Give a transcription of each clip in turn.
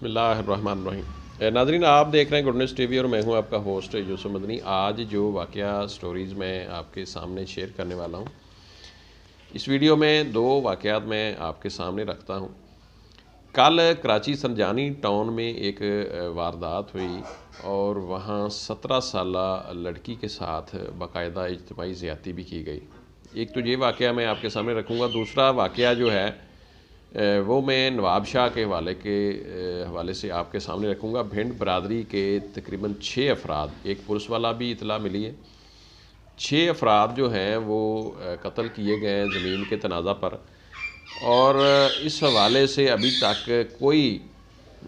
بسم اللہ الرحمن الرحیم۔ ناظرین، آپ دیکھ رہے ہیں گڈ نیوز ٹی وی اور میں ہوں آپ کا ہوسٹ یوسف مدنی۔ آج جو واقعہ سٹوریز میں آپ کے سامنے شیئر کرنے والا ہوں، اس ویڈیو میں دو واقعات میں آپ کے سامنے رکھتا ہوں۔ کل کراچی سنجانی ٹاؤن میں ایک واردات ہوئی اور وہاں 17 سالہ لڑکی کے ساتھ باقاعدہ اجتماعی زیادتی بھی کی گئی۔ ایک تو یہ واقعہ میں آپ کے سامنے رکھوں گا، دوسرا واقعہ جو ہے وہ میں نواب شاہ کے حوالے سے آپ کے سامنے رکھوں گا۔ بھنڈ برادری کے تقریباً 6 افراد، ایک پولیس والا بھی اطلاع ملی ہے، 6 افراد جو ہیں وہ قتل کیے گئے ہیں زمین کے تنازع پر، اور اس حوالے سے ابھی تک کوئی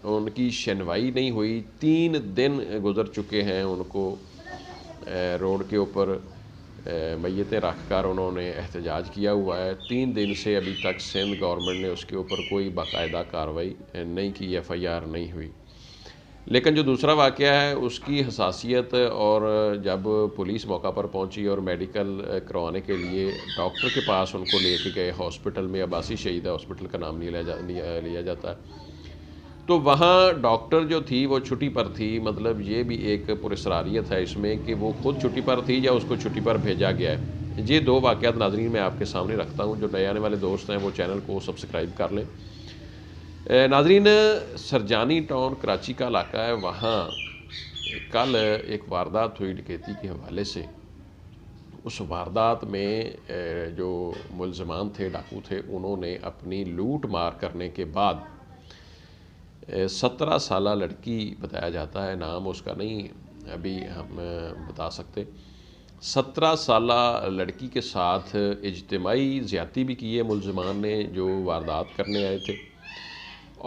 ان کی شنوائی نہیں ہوئی۔ 3 دن گزر چکے ہیں ان کو روڈ کے اوپر میتیں رکھ کر انہوں نے احتجاج کیا ہوا ہے۔ 3 دن سے ابھی تک سندھ گورنمنٹ نے اس کے اوپر کوئی باقاعدہ کارروائی نہیں کی، ایف آئی آر نہیں ہوئی۔ لیکن جو دوسرا واقعہ ہے اس کی حساسیت، اور جب پولیس موقع پر پہنچی اور میڈیکل کروانے کے لیے ڈاکٹر کے پاس ان کو لے کے گئے ہاسپٹل میں، عباسی شہید ہاسپٹل کا نام لیا جاتا ہے، تو وہاں ڈاکٹر جو تھی وہ چھٹی پر تھی۔ مطلب یہ بھی ایک پراسراریت ہے اس میں کہ وہ خود چھٹی پر تھی یا اس کو چھٹی پر بھیجا گیا ہے۔ یہ دو واقعات ناظرین میں آپ کے سامنے رکھتا ہوں۔ جو نئے آنے والے دوست ہیں وہ چینل کو سبسکرائب کر لیں۔ ناظرین، سرجانی ٹاؤن کراچی کا علاقہ ہے، وہاں کل ایک واردات ہوئی ڈکیتی کے حوالے سے۔ اس واردات میں جو ملزمان تھے، ڈاکو تھے، انہوں نے اپنی لوٹ مار کرنے کے بعد 17 سالہ لڑکی، بتایا جاتا ہے، نام اس کا نہیں ابھی ہم بتا سکتے، 17 سالہ لڑکی کے ساتھ اجتماعی زیادتی بھی کی ہے ملزمان نے جو واردات کرنے آئے تھے۔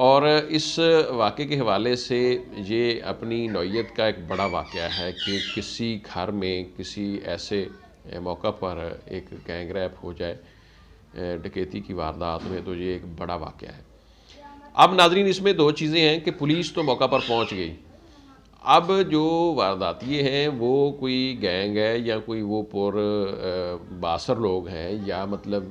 اور اس واقعے کے حوالے سے یہ اپنی نوعیت کا ایک بڑا واقعہ ہے کہ کسی گھر میں کسی ایسے موقع پر ایک گینگ ریپ ہو جائے ڈکیتی کی واردات میں، تو یہ ایک بڑا واقعہ ہے۔ اب ناظرین، اس میں دو چیزیں ہیں کہ پولیس تو موقع پر پہنچ گئی، اب جو وارداتیے ہیں وہ کوئی گینگ ہے یا کوئی وہ باثر لوگ ہیں، یا مطلب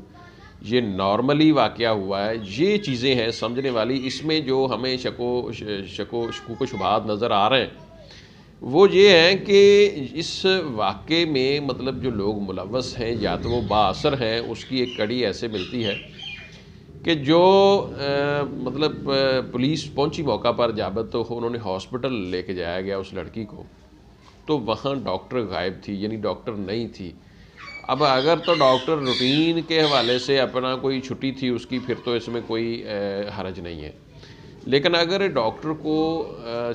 یہ نارملی واقعہ ہوا ہے، یہ چیزیں ہیں سمجھنے والی۔ اس میں جو ہمیں شکوک و شبہات نظر آ رہے ہیں وہ یہ ہیں کہ اس واقعے میں مطلب جو لوگ ملوث ہیں یا تو وہ باثر ہیں، اس کی ایک کڑی ایسے ملتی ہے کہ جو مطلب پولیس پہنچی موقع پر، جب تو انہوں نے ہاسپٹل لے کے جایا گیا اس لڑکی کو، تو وہاں ڈاکٹر غائب تھی، یعنی ڈاکٹر نہیں تھی۔ اب اگر تو ڈاکٹر روٹین کے حوالے سے اپنا کوئی چھٹی تھی اس کی، پھر تو اس میں کوئی حرج نہیں ہے، لیکن اگر ڈاکٹر کو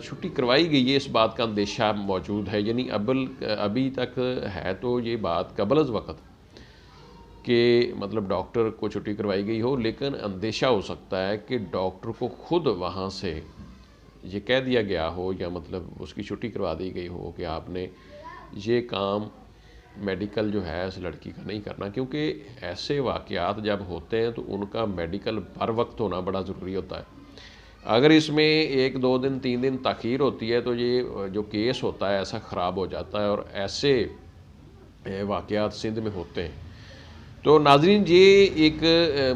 چھٹی کروائی گئی ہے، اس بات کا اندیشہ موجود ہے، یعنی ابھی تک ہے تو یہ بات قبل از وقت کہ مطلب ڈاکٹر کو چھٹی کروائی گئی ہو، لیکن اندیشہ ہو سکتا ہے کہ ڈاکٹر کو خود وہاں سے یہ کہہ دیا گیا ہو یا مطلب اس کی چھٹی کروا دی گئی ہو کہ آپ نے یہ کام میڈیکل جو ہے اس لڑکی کا نہیں کرنا، کیونکہ ایسے واقعات جب ہوتے ہیں تو ان کا میڈیکل بر وقت ہونا بڑا ضروری ہوتا ہے۔ اگر اس میں 1 2 دن 3 دن تاخیر ہوتی ہے تو یہ جو کیس ہوتا ہے ایسا خراب ہو جاتا ہے، اور ایسے واقعات سندھ میں ہوتے ہیں۔ تو ناظرین، یہ ایک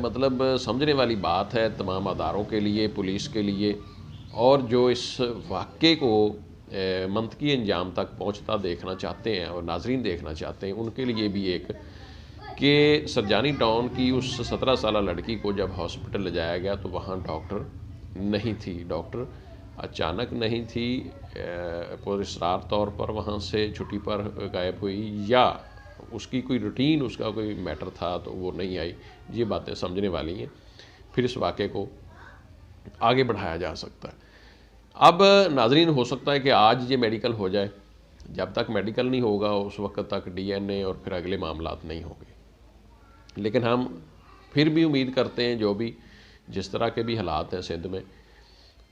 مطلب سمجھنے والی بات ہے تمام اداروں کے لیے، پولیس کے لیے، اور جو اس واقعے کو منطقی انجام تک پہنچتا دیکھنا چاہتے ہیں اور ناظرین دیکھنا چاہتے ہیں، ان کے لیے بھی ایک کہ سرجانی ٹاؤن کی اس 17 سالہ لڑکی کو جب ہاسپٹل لے جایا گیا تو وہاں ڈاکٹر نہیں تھی، ڈاکٹر اچانک نہیں تھی، پراسرار طور پر وہاں سے چھٹی پر غائب ہوئی، یا اس کی کوئی روٹین، اس کا کوئی میٹر تھا تو وہ نہیں آئی۔ یہ باتیں سمجھنے والی ہیں، پھر اس واقعے کو آگے بڑھایا جا سکتا ہے۔ اب ناظرین، ہو سکتا ہے کہ آج یہ میڈیکل ہو جائے، جب تک میڈیکل نہیں ہوگا اس وقت تک ڈی این اے اور پھر اگلے معاملات نہیں ہوں گے، لیکن ہم پھر بھی امید کرتے ہیں جو بھی جس طرح کے بھی حالات ہیں سندھ میں،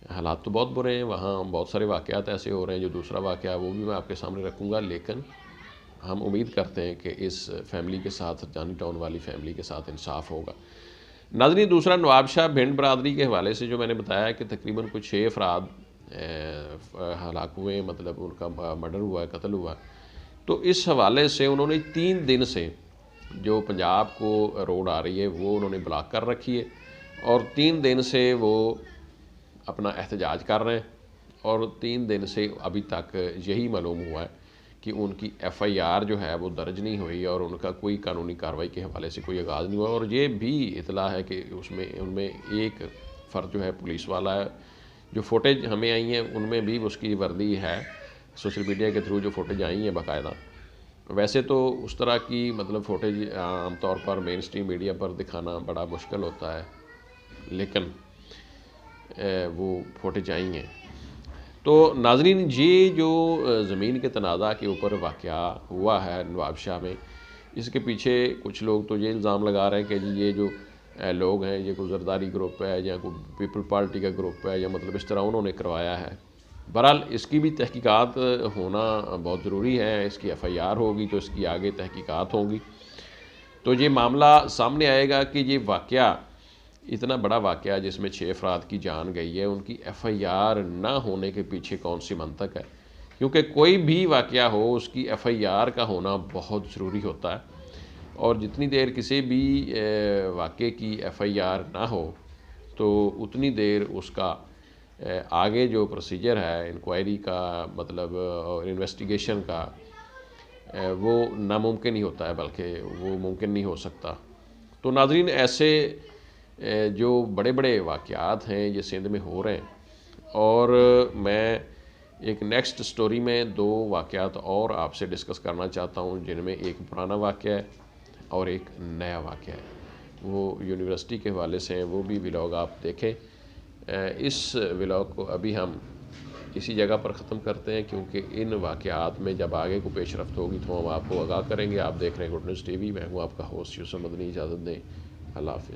حالات تو بہت برے ہیں، وہاں بہت سارے واقعات ایسے ہو رہے ہیں۔ جو دوسرا واقعہ ہے وہ بھی میں آپ کے سامنے رکھوں گا، لیکن ہم امید کرتے ہیں کہ اس فیملی کے ساتھ، سرجانی ٹاؤن والی فیملی کے ساتھ انصاف ہوگا۔ ناظرین، دوسرا نواب شاہ بھنڈ برادری کے حوالے سے جو میں نے بتایا کہ تقریباً کچھ 6 افراد ہلاک ہوئے، مطلب ان کا مرڈر ہوا ہے، قتل ہوا ہے، تو اس حوالے سے انہوں نے 3 دن سے جو پنجاب کو روڈ آ رہی ہے وہ انہوں نے بلاک کر رکھی ہے، اور 3 دن سے وہ اپنا احتجاج کر رہے ہیں، اور 3 دن سے ابھی تک یہی معلوم ہوا ہے کہ ان کی ایف آئی آر جو ہے وہ درج نہیں ہوئی، اور ان کا کوئی قانونی کارروائی کے حوالے سے کوئی آغاز نہیں ہوا۔ اور یہ بھی اطلاع ہے کہ ان میں ایک فرد جو ہے پولیس والا ہے۔ جو فوٹیج ہمیں آئی ہیں ان میں بھی اس کی وردی ہے، سوشل میڈیا کے تھرو جو فوٹیج آئی ہیں باقاعدہ۔ ویسے تو اس طرح کی مطلب فوٹیج عام طور پر مین اسٹریم میڈیا پر دکھانا بڑا مشکل ہوتا ہے، لیکن وہ فوٹیج آئی ہیں۔ تو ناظرین، یہ جو زمین کے تنازع کے اوپر واقعہ ہوا ہے نواب شاہ میں، اس کے پیچھے کچھ لوگ تو یہ الزام لگا رہے ہیں کہ جی یہ جو لوگ ہیں یہ کوئی زرداری گروپ ہے یا کوئی پیپل پارٹی کا گروپ ہے، یا مطلب اس طرح انہوں نے کروایا ہے۔ بہرحال اس کی بھی تحقیقات ہونا بہت ضروری ہے، اس کی ایف آئی آر ہوگی تو اس کی آگے تحقیقات ہوں گی، تو یہ معاملہ سامنے آئے گا کہ یہ واقعہ اتنا بڑا واقعہ جس میں 6 افراد کی جان گئی ہے، ان کی ایف آئی آر نہ ہونے کے پیچھے کون سی منطق ہے؟ کیونکہ کوئی بھی واقعہ ہو اس کی ایف آئی آر کا ہونا بہت ضروری ہوتا ہے، اور جتنی دیر کسی بھی واقعے کی ایف آئی آر نہ ہو تو اتنی دیر اس کا آگے جو پروسیجر ہے انکوائری کا مطلب انویسٹیگیشن کا وہ ناممکن ہی ہوتا ہے، بلکہ وہ ممکن نہیں ہو سکتا۔ تو ناظرین، ایسے جو بڑے بڑے واقعات ہیں یہ سندھ میں ہو رہے ہیں، اور میں ایک نیکسٹ سٹوری میں 2 واقعات اور آپ سے ڈسکس کرنا چاہتا ہوں، جن میں ایک پرانا واقعہ ہے اور ایک نیا واقعہ ہے۔ وہ یونیورسٹی کے حوالے سے ہیں، وہ بھی ولاگ آپ دیکھیں۔ اس ولاگ کو ابھی ہم اسی جگہ پر ختم کرتے ہیں، کیونکہ ان واقعات میں جب آگے کو پیش رفت ہوگی تو ہم آپ کو آگاہ کریں گے۔ آپ دیکھ رہے ہیں گڈ نیوز ٹی وی، میں ہوں آپ کا ہوسٹ یوسف مدنی۔ اجازت دیں، اللہ حافظ۔